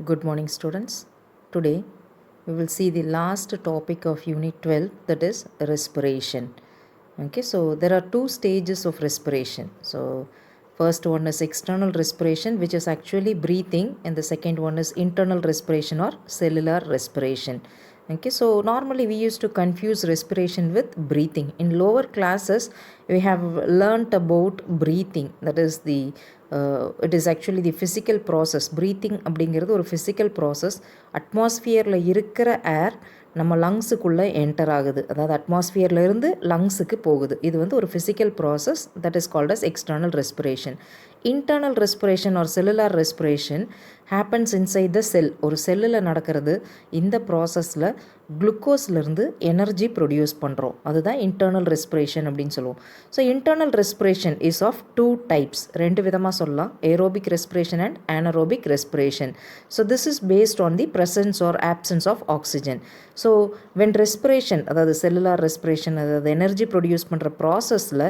Good morning, students. Today we will see the last topic of Unit 12, that is respiration. Okay, so there are two stages of respiration. So first one is external respiration, which is actually breathing, and the second one is internal respiration or cellular respiration. Okay, so normally we used to confuse respiration with breathing. In lower classes we have learnt about breathing, that is it is actually the physical process. Breathing அப்படிங்கிறது ஒரு physical process. அட்மாஸ்ஃபியரில் இருக்கிற ஏர் நம்ம லங்ஸுக்குள்ளே enter ஆகுது, அதாவது அட்மாஸ்ஃபியரில் இருந்து லங்ஸுக்கு போகுது. இது வந்து ஒரு physical process, that is called as external respiration. Internal respiration or cellular respiration happens inside the cell. ஒரு செல்லில் நடக்கிறது. இந்த ப்ராசஸில் குளுக்கோஸ்லேருந்து எனர்ஜி ப்ரொடியூஸ் பண்ணுறோம், அதுதான் இன்டர்னல் ரெஸ்பிரேஷன் அப்படின்னு சொல்லுவோம். So internal respiration is of two types, ரெண்டு விதமாக சொல்லலாம், aerobic respiration and anaerobic respiration. So this is based on the presence or absence of oxygen. So when respiration, அதாவது செல்லுலார் ரெஸ்பிரேஷன், அதாவது energy produce பண்ணுற ப்ராசஸில்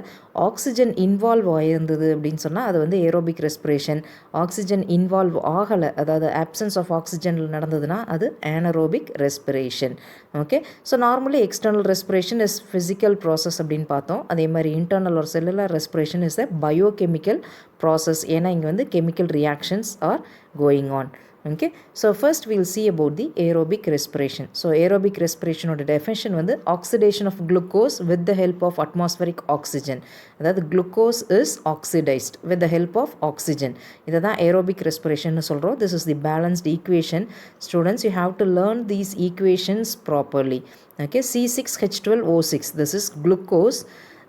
oxygen involve ஆகிருந்தது அப்படின்னு சொன்னால் அது வந்து ஏரோபிக் ரெஸ்பிரேஷன். ஆக்சிஜன் இன்வால்வ் ஆகலை, அதாவது ஆப்சன்ஸ் ஆஃப் ஆக்சிஜனில் நடந்ததுன்னா அது anaerobic respiration. Okay, so normally external respiration is physical process அப்படின்னு பார்த்தோம். அதே மாதிரி இன்டர்னல் ஒரு cellular respiration is a biochemical process, ஏன்னா இங்கே வந்து chemical reactions are going on. Okay, so first we will see about the aerobic respiration. So aerobic respiration ஓட definition வந்து oxidation of glucose with the help of atmospheric oxygen. அதாவது glucose is oxidized with the help of oxygen. இதை தான் aerobic respiration சொல்கிறோம். This is the balanced equation. Students, you have to learn these equations properly. Okay, C6H12O6, this is glucose.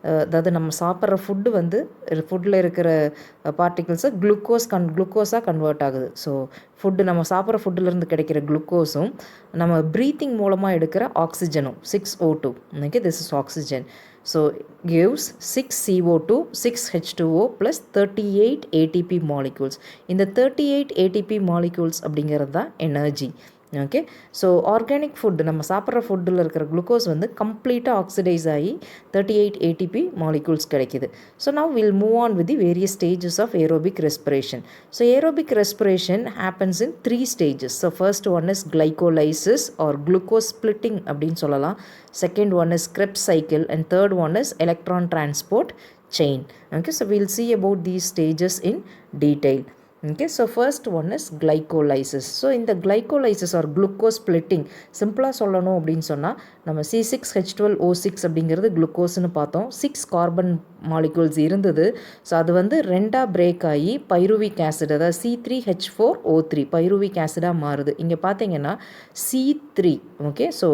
அதாவது நம்ம சாப்பிட்ற food வந்து ஃபுட்டில் இருக்கிற பார்ட்டிகிள்ஸை குளுக்கோஸாக கன்வெர்ட் ஆகுது. ஸோ ஃபுட்டு நம்ம சாப்பிட்ற ஃபுட்டிலேருந்து கிடைக்கிற குளுக்கோஸும் நம்ம ப்ரீத்திங் மூலமாக எடுக்கிற ஆக்சிஜனும் 6O2. Okay, this is oxygen. So gives 6CO2 6H2O plus 38 ATP molecules. இந்த 38 ATP molecules அப்படிங்கிறது தான் energy. Okay, so organic food, நம்ம சாப்பிட்ற ஃபுட்டில் இருக்கிற குளுக்கோஸ் வந்து கம்ப்ளீட்டாக ஆக்சிடைஸ் ஆகி 38 ATP மாலிகூல்ஸ் கிடைக்கிது. So now will move on with the various stages of aerobic respiration. So aerobic respiration happens in 3 stages. So first one is glycolysis or glucose splitting அப்படின்னு சொல்லலாம். Second one is Krebs cycle and third one is electron transport chain. Okay, so we'll see about these stages in detail. Okay, so first one is glycolysis. So in the glycolysis or glucose splitting, சிம்பிளாக சொல்லணும் அப்படின்னு சொன்னால் நம்ம C6H12O6 அப்படிங்கிறது குளுக்கோஸ்னு பார்த்தோம். 6 carbon molecules இருந்தது. So அது வந்து ரெண்டாக பிரேக் ஆகி பைருவிக் ஆசிட், அதாவது C3H4O3 பைருவிக் ஆசிடாக மாறுது. இங்கே பார்த்தீங்கன்னா C3. Okay, so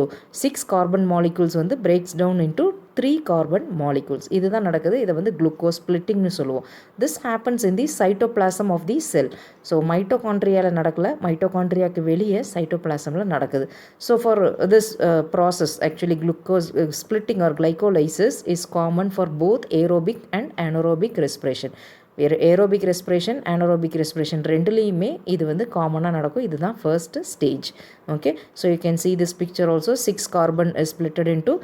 6 carbon molecules வந்து breaks down into 3 carbon molecules. இதுதான் நடக்குது. இதை வந்து குளுக்கோஸ் ஸ்பிளிட்டிங்னு சொல்லுவோம். This happens in the cytoplasm of the cell. So மைட்டோகாண்ட்ரியாவில் நடக்கல, மைட்டோகாண்ட்ரியாவுக்கு வெளியே சைட்டோபிளாசமில் நடக்குது. So for this process actually glucose splitting or glycolysis is common for both aerobic and anaerobic respiration. Aerobic respiration anaerobic respiration ரெண்டுலேயுமே இது வந்து காமனாக நடக்கும். இதுதான் first stage. Okay, so you can see this picture also. 6 carbon is splitted into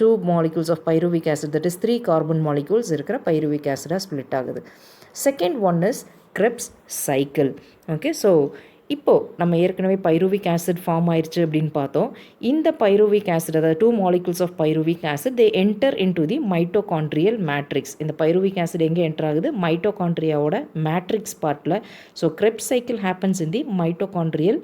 2 molecules of pyruvic acid, that is 3 carbon molecules இருக்கிற pyruvic acid split ஆகுது. Second one is Krebs cycle. Okay, so இப்போது நம்ம ஏற்கனவே pyruvic acid form ஆயிடுச்சு அப்படின்னு பார்த்தோம். இந்த pyruvic acid, அதாவது 2 molecules of pyruvic acid, they enter into the mitochondrial matrix. இந்த பைருவிக் ஆசிட் எங்கே என்டர் ஆகுது? மைட்டோகாண்ட்ரியாவோட மேட்ரிக்ஸ் பார்ட்டில். So Krebs cycle happens in the mitochondrial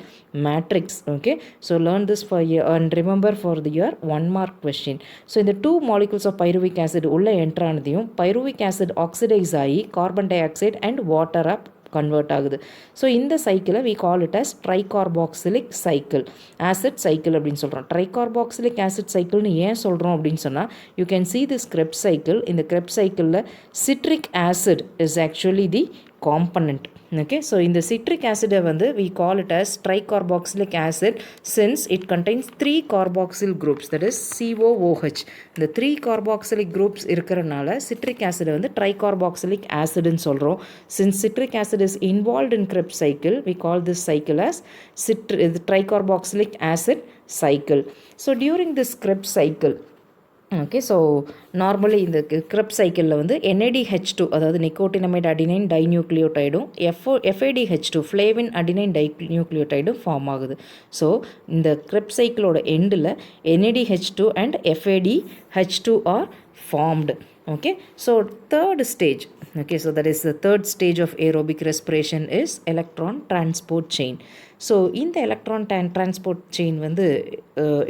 matrix. Okay, so learn this for you and remember for your 1 mark question. So இந்த 2 molecules of pyruvic acid உள்ளே enter ஆனதையும் pyruvic acid oxidise ஆகி carbon dioxide and வாட்டராக convert ஆகுது. So இந்த சைக்கிளை we call it as tricarboxylic cycle, acid cycle அப்படின்னு சொல்கிறோம். ட்ரைகார்பாக்சிலிக் ஆசிட் சைக்கிள்னு ஏன் சொல்கிறோம் அப்படின்னு சொன்னால், you can see this Krebs cycle. இந்த Krebs cycleல citric acid is actually the component. Okay, so in the citric acid வந்து we call it as tricarboxylic acid since it contains 3 carboxyl groups, that is COOH. இந்த 3 carboxylic groups இருக்கிறனால citric acid வந்து tricarboxylic acid ன்னு சொல்கிறோம். Since citric acid is involved in Krebs cycle, we call this cycle as tricarboxylic acid cycle. So during this Krebs cycle, okay. So normally இந்த Krebs சைக்கிளில் வந்து NADH2 அதாவது nicotinamide adenine டைநியூக்ளியோடைடும் FADH2 flavin adenine டைநியூக்ளியோடைடும் form ஆகுது. So இந்த Krebs சைக்கிளோட எண்டில் NADH2 and FADH2 are formed. Okay, so third stage, okay, so that is the third stage of aerobic respiration is electron transport chain. So in the electron transport chain வந்து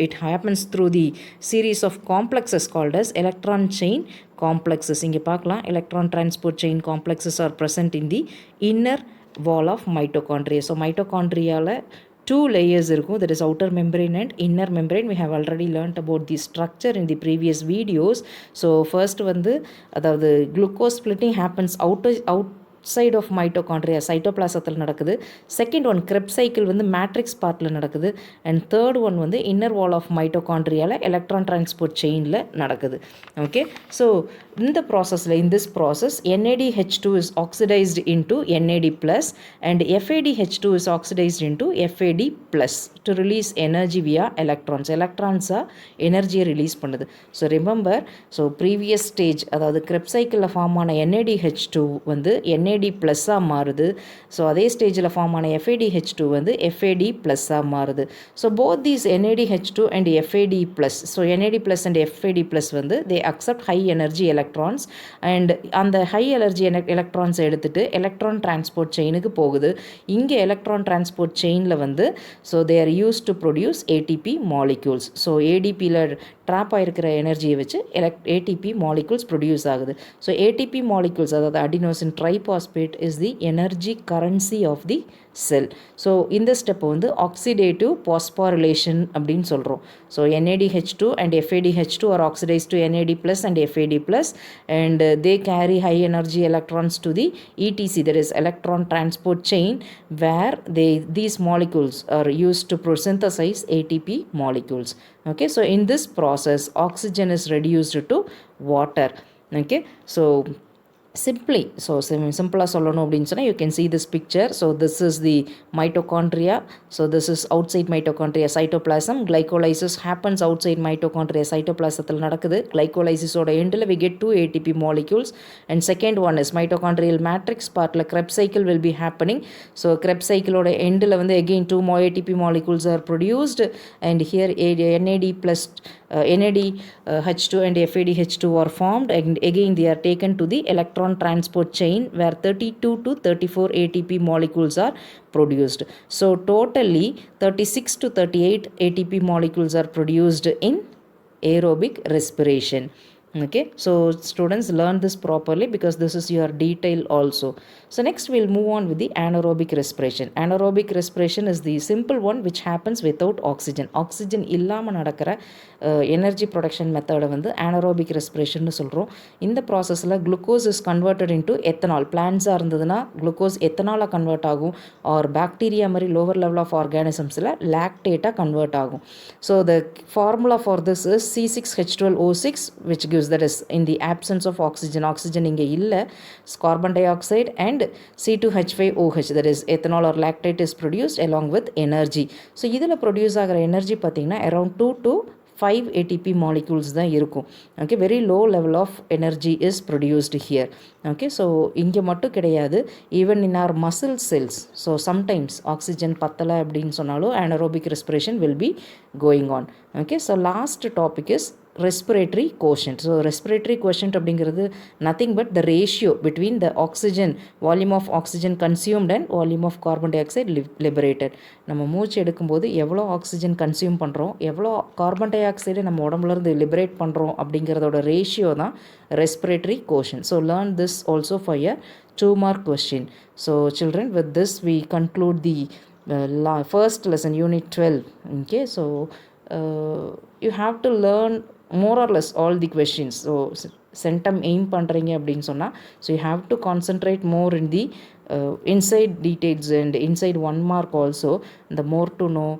it happens through the series of complexes called as electron chain complexes. இங்கே பார்க்கலாம் electron transport chain complexes are present in the inner wall of mitochondria. So mitochondriaல two layers இருக்கும், that is outer membrane and inner membrane. We have already learnt about the structure in the previous videos. So first வந்து அதாவது glucose splitting happens outside of mitochondria, cytoplasmத்தில் நடக்குது. Second one Krebs cycle வந்து matrix பார்ட்டில் நடக்குது. And third one வந்து inner wall of மைட்டோகாண்ட்ரியாவில் electron transport செயினில் நடக்குது. ஓகே, ஸோ இந்த ப்ராசஸில் in this process NADH2 is oxidized into NAD plus and FADH2 is oxidized into FAD plus to release energy via electrons. எலக்ட்ரான்ஸாக எனர்ஜியை release பண்ணுது. So remember, so previous stage அதாவது Krebs சைக்கிளில் form ஆன NADH2 வந்து NAD ப்ளஸ்ஸாக மாறுது. So அதே ஸ்டேஜில் ஃபார்ம் ஆன FADH2 வந்து FAD ப்ளஸ்ஸாக மாறுது. So both these NADH2 and FAD plus, so NAD plus and FAD plus வந்து they accept high energy electrons and அந்த ஹை எனர்ஜி எலக்ட்ரான்ஸ் எடுத்துகிட்டு எலக்ட்ரான் டிரான்ஸ்போர்ட் செயினுக்கு போகுது. இங்கே எலக்ட்ரான் டிரான்ஸ்போர்ட் செயினில் வந்து so they are used to produce ATP molecules. So ADPயில் drop ஆகிருக்கிற எனர்ஜியை வச்சு ATP மாலிக்யூல்ஸ் ப்ரொடியூஸ் ஆகுது. ஸோ ATP மாலிக்யூல்ஸ் அதாவது adenosine triphosphate is the energy currency of the cell. So இந்த ஸ்டெப்பை வந்து ஆக்சிடேட்டிவ் பாஸ்பாரிலேஷன் அப்படின்னு சொல்கிறோம். So NADH2 and FADH2 are oxidized to NAD plus and FAD plus and they carry high energy electrons to the ETC, that is electron transport chain, where these molecules are used to synthesize ATP molecules. Okay, so in this process oxygen is reduced to water. Okay, so simply, so simple சொல்லணும் அப்படின்னு சொன்னால் you can see this picture. So this is the mitochondria. So this is outside mitochondria cytoplasm. Glycolysis happens outside mitochondria cytoplasmத்தில் நடக்குது. Glycolysis-ஓட எண்டில் we get 2 ATP molecules and second one is mitochondrial matrix partல Krebs cycle will be happening. So Krebs cycle-ஓட எண்டில் வந்து again 2 more ATP molecules are produced and here NAD plus NADH2 and FADH2 are formed and again they are taken to the electron transport chain where 32 to 34 ATP molecules are produced. So totally 36 to 38 ATP molecules are produced in aerobic respiration. Okay, so students learn this properly because this is your detail also. So next we'll move on with the anaerobic respiration. Anaerobic respiration is the simple one which happens without oxygen. Oxygen இல்லாமல் நடக்கிற energy production மெத்தடை வந்து anaerobic respiration சொல்கிறோம். இந்த ப்ராசஸில் glucose is converted into ethanol. பிளான்ஸாக இருந்ததுன்னா குளுக்கோஸ் எத்தனாலாக கன்வெர்ட் ஆகும் ஆர் பாக்டீரியா மாதிரி லோவர் லெவல் ஆஃப் ஆர்கானிசம்ஸில் லாக்டேட்டாக கன்வெர்ட் ஆகும். So the formula for this is C6H12O6 which gives, that is in the absence of oxygen, oxygen இங்கே இல்லை, carbon dioxide and C2H5OH, that is ethanol or lactate is produced along with energy. So இதில் produce ஆகிற energy பார்த்திங்கன்னா around 2 to 5 ATP molecules தான் இருக்கும். Okay, very low level of energy is produced here. Okay, so இங்கே மட்டும் கிடையாது, even in our muscle cells. So sometimes oxygen பத்தலை அப்படின்னு சொன்னாலும் anaerobic respiration will be going on. Okay, so last topic is respiratory quotient. So respiratory quotient அப்படிங்கிறது nothing but the ratio between the oxygen, volume of oxygen consumed and volume of carbon dioxide liberated. நம்ம மூச்சு எடுக்கும்போது எவ்வளோ oxygen consume பண்ணுறோம், எவ்வளோ carbon di oxide நம்ம உடம்புலேருந்து liberate பண்ணுறோம் அப்படிங்கிறதோட ரேஷியோ தான் respiratory quotient. So learn this also for a 2-mark question. So children, with this we conclude the first lesson, unit 12. Okay, so you have to learn more or less all the questions. So centum aim பண்ணுறீங்க அப்படின்னு சொன்னால், so you have to concentrate more in the inside details and inside 1 mark also, the more to know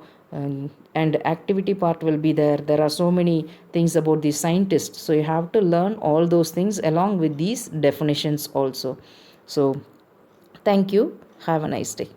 and activity part will be there. There are so many things about the scientists, so you have to learn all those things along with these definitions also. So thank you, have a nice day.